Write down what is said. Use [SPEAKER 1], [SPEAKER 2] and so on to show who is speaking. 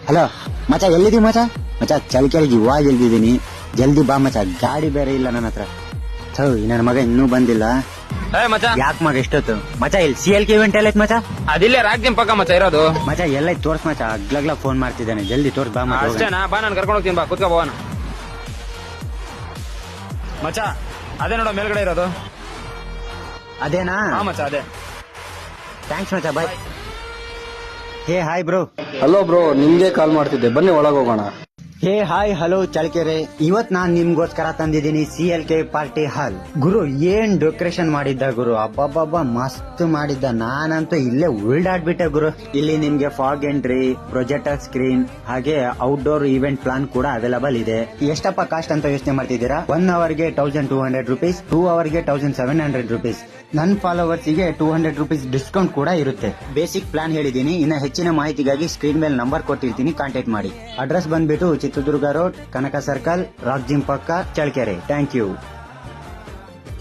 [SPEAKER 1] Hello ಮಚ, ಎಲ್ಲಿದ್ದೀವಿ ಮಚ? ಮಚ ಚಳಿಕೆರೆಗೆ ಇವಾಗ ಎಲ್ದಿದ್ದೀನಿ, ಜಲ್ದಿ ಬಾ ಮಚ. ಗಾಡಿ ಬೇರೆ ಇಲ್ಲ ನನ್ನ ಹತ್ರ. ನನ್ನ ಮಗ ಇನ್ನೂ ಬಂದಿಲ್ಲ.
[SPEAKER 2] ಮಚ
[SPEAKER 1] ಯಾಕೆ ಮಗ ಎಷ್ಟೊತ್ತು? ಮಚ ಇಲ್ಲಿ CLK ಇವೆಂಟ್ ಎಲ್ಲ ಐತ್ ಮಚ.
[SPEAKER 2] ಅದಿಲ್ಲೇ ರಾಗ್ಜಿಮ್ ಪಕ್ಕ ಮಚ ಇರೋದು.
[SPEAKER 1] ಮಚ ಎಲ್ಲ ತೋರ್ಸ್ ಮಚ, ಅಗ್ಲಗ್ಲ ಫೋನ್ ಮಾಡ್ತಿದ್ದಾನೆ. ಜಲ್ದಿ ತೋರ್ಸ್ ಬಾ ಮಚ.
[SPEAKER 2] ಅಷ್ಟೇನಾ? ಬಾ ನಾನು ಕರ್ಕೊಂಡು ಹೋಗ್ತೀನಿ, ಬಾ ಕುತ್ಕೋ ಹೋಗೋಣ. ಮಚ ಅದೇ ನೋಡೋ ಮೇಲ್ಗಡೆ ಇರೋದು.
[SPEAKER 1] ಅದೇನಾ?
[SPEAKER 2] ಹಾ ಮಚ ಅದೇ.
[SPEAKER 1] ಥ್ಯಾಂಕ್ಸ್ ಮಚ, bye. Hey hi bro.
[SPEAKER 3] Hello bro, ನಿಮ್ಗೆ ಕಾಲ್ ಮಾಡ್ತಿದ್ದೆ, ಬನ್ನಿ ಒಳಗೆ ಹೋಗೋಣ.
[SPEAKER 1] Hey hi hello Challakere. ಇವತ್ ನಾನ್ ನಿಮ್ಗೋಸ್ಕರ ತಂದಿದ್ದೀನಿ CLK ಪಾರ್ಟಿ ಹಾಲ್. ಗುರು ಏನ್ ಡೆಕೋರೇಷನ್ ಮಾಡಿದ್ದ ಗುರು, ಅಬ್ಬಬ್ಬಬ್ಬ ಮಸ್ತ್ ಮಾಡಿದ್ದ. ನಾನಂತೂ ಇಲ್ಲೇ ಉಳ್ದಾಡ್ಬಿಟ್ಟೆ ಗುರು. ಇಲ್ಲಿ ನಿಮ್ಗೆ ಫಾಗ್ ಎಂಟ್ರಿ, ಪ್ರೊಜೆಕ್ಟರ್ ಸ್ಕ್ರೀನ್, ಹಾಗೆ ಔಟ್ಡೋರ್ ಈವೆಂಟ್ ಪ್ಲಾನ್ ಕೂಡ ಅವೈಲಬಲ್ ಇದೆ. ಎಷ್ಟಪ್ಪ ಕಾಸ್ಟ್ ಅಂತ ಯೋಚನೆ ಮಾಡ್ತಿದ್ದೀರಾ? 1 ಅವರ್ಗೆ 1200 ರುಪೀಸ್, 2 ಅವರ್ಗೆ 1700 ರುಪೀಸ್. ನನ್ನ ಫಾಲೋವರ್ಸ್ ಗೆ 200 ರುಪೀಸ್ ಡಿಸ್ಕೌಂಟ್ ಕೂಡ ಇರುತ್ತೆ. ಬೇಸಿಕ್ ಪ್ಲಾನ್ ಹೇಳಿದೀನಿ. ಇನ್ನ ಹೆಚ್ಚಿನ ಮಾಹಿತಿಗಾಗಿ ಸ್ಕ್ರೀನ್ ಮೇಲೆ ನಂಬರ್ ಕೊಟ್ಟಿರ್ತೀನಿ, ಕಾಂಟ್ಯಾಕ್ಟ್ ಮಾಡಿ. ಅಡ್ರೆಸ್ ಬಂದ್ಬಿಟ್ಟು ಚಿತ್ರದುರ್ಗ ರೋಡ್, ಕನಕ ಸರ್ಕಲ್, ರಾಕ್ ಜಿಮ್ ಪಕ್ಕ, ಚಳ್ಳಕೆರೆ. Thank you.